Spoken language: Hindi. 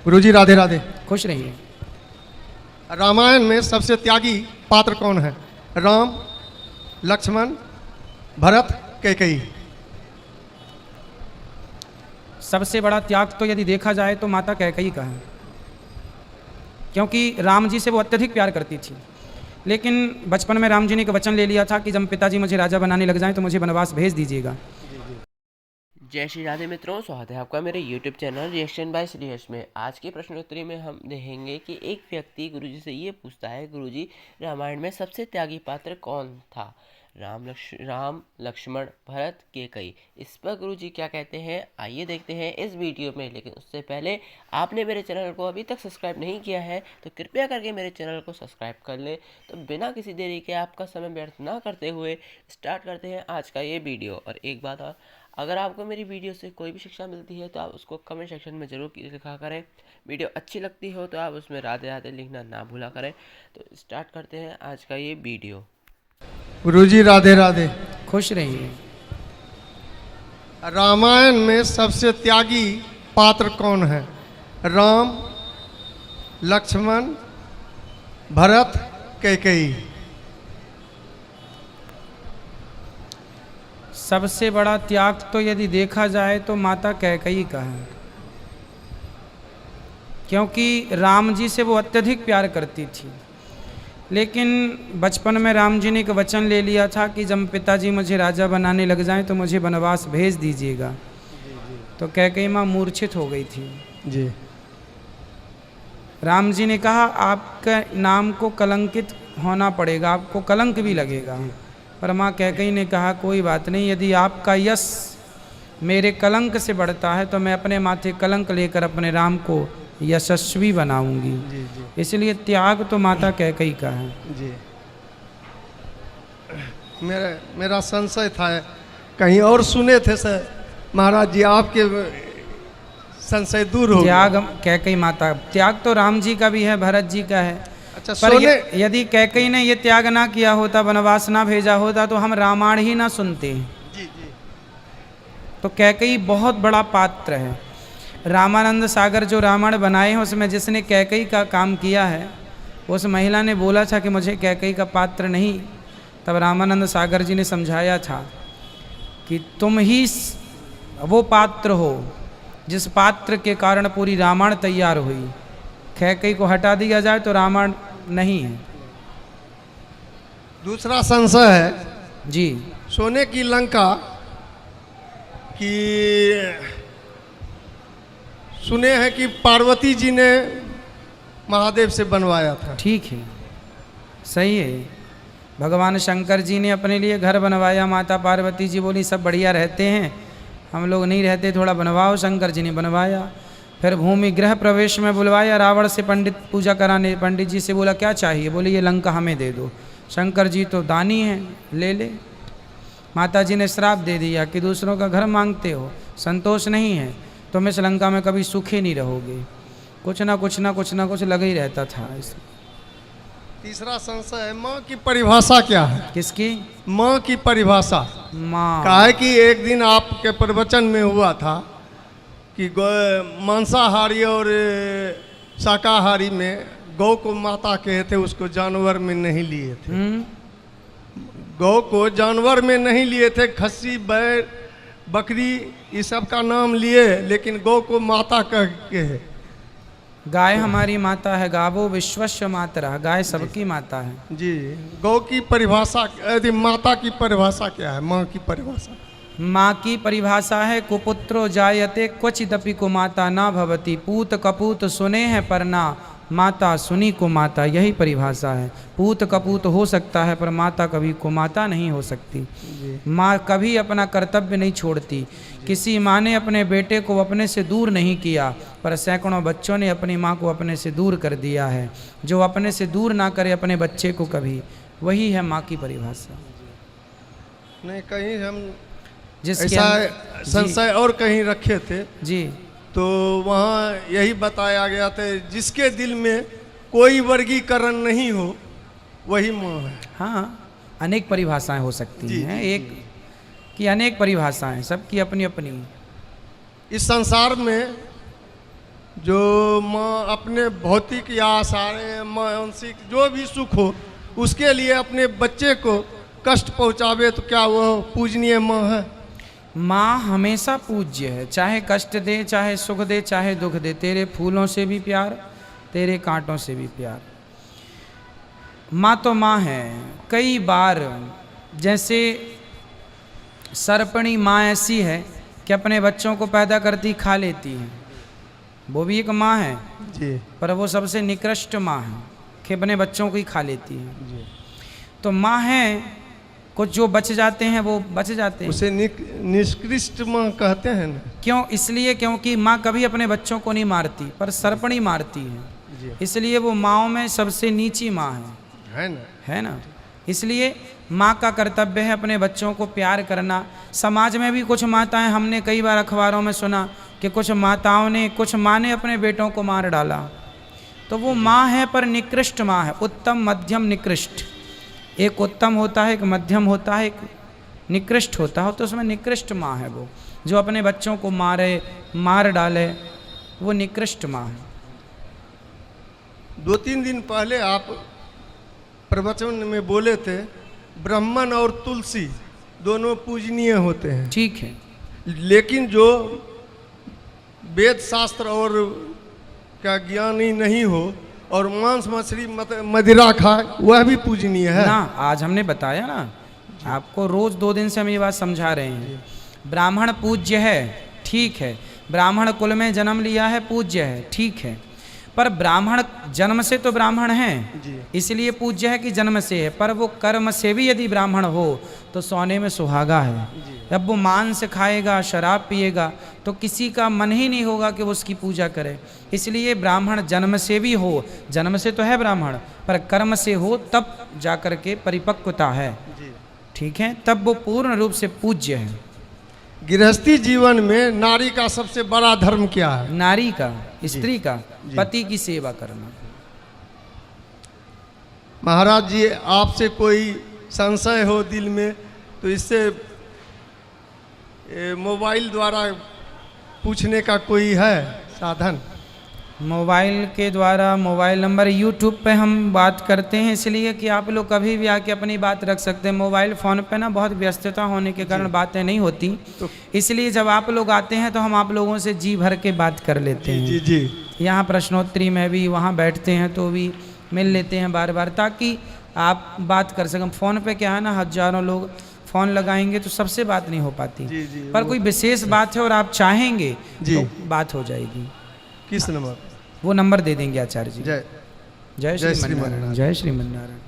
गुरुजी राधे राधे। खुश रहिए। रामायण में सबसे त्यागी पात्र कौन है? राम, लक्ष्मण, भरत, कैकेयी। सबसे बड़ा त्याग तो यदि देखा जाए तो माता कैकेयी का है, क्योंकि राम जी से वो अत्यधिक प्यार करती थी। लेकिन बचपन में राम जी ने एक वचन ले लिया था कि जब पिताजी मुझे राजा बनाने लग जाएं तो मुझे वनवास भेज दीजिएगा। जय श्री राधे मित्रों, स्वागत है आपका मेरे YouTube channel reaction by Sriharsh में। आज के प्रश्नोत्तरी में हम देखेंगे कि एक व्यक्ति गुरुजी से ये पूछता है, गुरुजी रामायण में सबसे त्यागी पात्र कौन था? राम, लक्ष्मण, भरत, कैकेयी। इस पर गुरुजी क्या कहते हैं, आइए देखते हैं इस वीडियो में। लेकिन उससे पहले आपने मेरे चैनल को अभी तक सब्सक्राइब नहीं किया है तो कृपया करके मेरे चैनल को सब्सक्राइब कर लें। तो बिना किसी देरी के, आपका समय व्यर्थ ना करते हुए स्टार्ट करते हैं आज का ये वीडियो। और एक बात और, अगर आपको मेरी वीडियो से कोई भी शिक्षा मिलती है तो आप उसको कमेंट सेक्शन में ज़रूर लिखा करें। वीडियो अच्छी लगती हो तो आप उसमें राधे राधे लिखना ना भूला करें। तो स्टार्ट करते हैं आज का ये वीडियो। गुरुजी राधे राधे। खुश रहिए। रामायण में सबसे त्यागी पात्र कौन है? राम, लक्ष्मण, भरत, कैकेयी। सबसे बड़ा त्याग तो यदि देखा जाए तो माता कैकेयी का है, क्योंकि राम जी से वो अत्यधिक प्यार करती थी। लेकिन बचपन में राम जी ने एक वचन ले लिया था कि जब पिताजी मुझे राजा बनाने लग जाएं तो मुझे वनवास भेज दीजिएगा। तो कैकेयी माँ मूर्छित हो गई थी जी। राम जी ने कहा, आपका नाम को कलंकित होना पड़ेगा, आपको कलंक भी लगेगा। पर माँ कैकेयी ने कहा, कोई बात नहीं, यदि आपका यश मेरे कलंक से बढ़ता है तो मैं अपने माथे कलंक लेकर अपने राम को यशस्वी बनाऊंगी। जी जी इसलिए त्याग तो माता कैकेयी का है। जी। मेरा संशय था, कहीं और सुने थे सर महाराज जी, आपके संशय दूर हो त्याग गया। कैकेयी माता, त्याग तो राम जी का भी है, भरत जी का है। अच्छा, पर सोने यदि कैकेयी ने ये त्याग ना किया होता, वनवास ना भेजा होता तो हम रामायण ही ना सुनते। जी जी। तो कैकेयी बहुत बड़ा पात्र है। रामानंद सागर जो रामायण बनाए हैं उसमें जिसने कैकेयी का काम किया है, उस महिला ने बोला था कि मुझे कैकेयी का पात्र नहीं। तब रामानंद सागर जी ने समझाया था कि तुम ही वो पात्र हो जिस पात्र के कारण पूरी रामायण तैयार हुई। कैकेयी को हटा दिया जाए तो रामायण नहीं है। दूसरा संशय है जी। सोने की लंका की सुने हैं कि पार्वती जी ने महादेव से बनवाया था। ठीक है, सही है। भगवान शंकर जी ने अपने लिए घर बनवाया, माता पार्वती जी बोली सब बढ़िया रहते हैं, हम लोग नहीं रहते, थोड़ा बनवाओ। शंकर जी ने बनवाया। फिर भूमि गृह प्रवेश में बुलवाया रावण से पंडित पूजा कराने। पंडित जी से बोला क्या चाहिए? बोले ये लंका हमें दे दो। शंकर जी तो दानी हैं, ले ले। माता जी ने श्राप दे दिया कि दूसरों का घर मांगते हो, संतोष नहीं है, तुम इस लंका में कभी सुखी नहीं रहोगे। कुछ ना कुछ लगा ही रहता था। तीसरा संशय है माँ की परिभाषा क्या है? किसकी? माँ की परिभाषा। माँ कहा है कि एक दिन आपके प्रवचन में हुआ था कि मांसाहारी और शाकाहारी में गौ को माता कहते, उसको जानवर में नहीं लिए थे। गौ को जानवर में नहीं लिए थे, खस्सी, बैल, बकरी ये सब का नाम लिए, लेकिन गौ को माता कह के है। गाय हमारी माता है, गावो विश्वस्य मातरा, गाय सबकी माता है। जी। गौ की परिभाषा, यदि माता की परिभाषा क्या है? माँ की परिभाषा। माँ की परिभाषा है, कुपुत्रो जायते क्वचिदपि कुमाता ना भवति, पूत कपूत सुने हैं पर ना माता सुनी कुमाता। यही परिभाषा है। पूत कपूत हो सकता है पर माता कभी कुमाता नहीं हो सकती। माँ कभी अपना कर्तव्य नहीं छोड़ती। किसी माँ ने अपने बेटे को अपने से दूर नहीं किया, पर सैकड़ों बच्चों ने अपनी माँ को अपने से दूर कर दिया है। जो अपने से दूर ना करे अपने बच्चे को कभी, वही है माँ की परिभाषा। नहीं, कहीं हम जिसके ऐसा संशय और कहीं रखे थे जी, तो वहाँ यही बताया गया था, जिसके दिल में कोई वर्गीकरण नहीं हो वही माँ है। हाँ, अनेक परिभाषाएं हो सकती हैं, एक की अनेक परिभाषाएं, सबकी अपनी अपनी। इस संसार में जो माँ अपने भौतिक या सारे मानसिक जो भी सुख हो उसके लिए अपने बच्चे को कष्ट पहुँचावे तो क्या वो पूजनीय माँ है? माँ हमेशा पूज्य है, चाहे कष्ट दे, चाहे सुख दे, चाहे दुख दे। तेरे फूलों से भी प्यार, तेरे कांटों से भी प्यार। माँ तो माँ है। कई बार जैसे सर्पणी माँ ऐसी है कि अपने बच्चों को पैदा करती खा लेती है, वो भी एक माँ है जी पर वो सबसे निकृष्ट माँ है कि अपने बच्चों को ही खा लेती है। जी। तो माँ है, कुछ जो बच जाते हैं वो बच जाते हैं। उसे निष्कृष्ट माँ कहते हैं ना। क्यों? इसलिए क्योंकि माँ कभी अपने बच्चों को नहीं मारती, पर सर्पणी मारती है, जी इसलिए वो माँओं में सबसे नीची माँ है ना। है ना। इसलिए माँ का कर्तव्य है अपने बच्चों को प्यार करना। समाज में भी कुछ माताएं, हमने कई बार अखबारों में सुना कि कुछ माताओं ने, कुछ माँ ने अपने बेटों को मार डाला, तो वो माँ है पर निकृष्ट माँ है। उत्तम, मध्यम, निकृष्ट। एक उत्तम होता है, एक मध्यम होता है, एक निकृष्ट होता है। तो उसमें निकृष्ट माँ है वो, जो अपने बच्चों को मारे, मार डाले, वो निकृष्ट माँ है। 2-3 दिन पहले आप प्रवचन में बोले थे ब्राह्मण और तुलसी दोनों पूजनीय होते हैं। ठीक है, लेकिन जो वेद शास्त्र और का ज्ञानी नहीं हो और मांस मछली मदिरा खाए वह भी पूजनीय है ना। आज हमने बताया ना आपको, रोज 2 दिन से हम ये बात समझा रहे हैं। ब्राह्मण पूज्य है, ठीक है, ब्राह्मण कुल में जन्म लिया है, पूज्य है, ठीक है, पर ब्राह्मण जन्म से तो ब्राह्मण हैं, इसलिए पूज्य है कि जन्म से है। पर वो कर्म से भी यदि ब्राह्मण हो तो सोने में सुहागा है। जब वो मांस खाएगा, शराब पिएगा, तो किसी का मन ही नहीं होगा कि वो उसकी पूजा करे। इसलिए ब्राह्मण जन्म से भी हो, जन्म से तो है ब्राह्मण, पर कर्म से हो तब जाकर के परिपक्वता है, ठीक है, तब वो पूर्ण रूप से पूज्य है। गृहस्थी जीवन में नारी का सबसे बड़ा धर्म क्या है? नारी का, स्त्री का पति की सेवा करना। महाराज जी, आपसे कोई संशय हो दिल में तो इससे मोबाइल द्वारा पूछने का कोई है साधन? मोबाइल के द्वारा, मोबाइल नंबर यूट्यूब पे हम बात करते हैं, इसलिए कि आप लोग कभी भी आके अपनी बात रख सकते हैं। मोबाइल फ़ोन पे ना बहुत व्यस्तता होने के कारण बातें नहीं होती, तो इसलिए जब आप लोग आते हैं तो हम आप लोगों से जी भर के बात कर लेते हैं। जी जी। यहाँ प्रश्नोत्तरी में भी वहाँ बैठते हैं तो भी मिल लेते हैं बार बार, ताकि आप बात कर सकें। फ़ोन पे क्या है ना, हजारों लोग फ़ोन लगाएंगे तो सबसे बात नहीं हो पाती। जी जी। पर कोई विशेष बात है और आप चाहेंगे जी तो बात हो जाएगी। किस नंबर? वो नंबर दे देंगे आचार्य जी। जय जय श्री मन्नारायण। जय श्री मन्नारायण।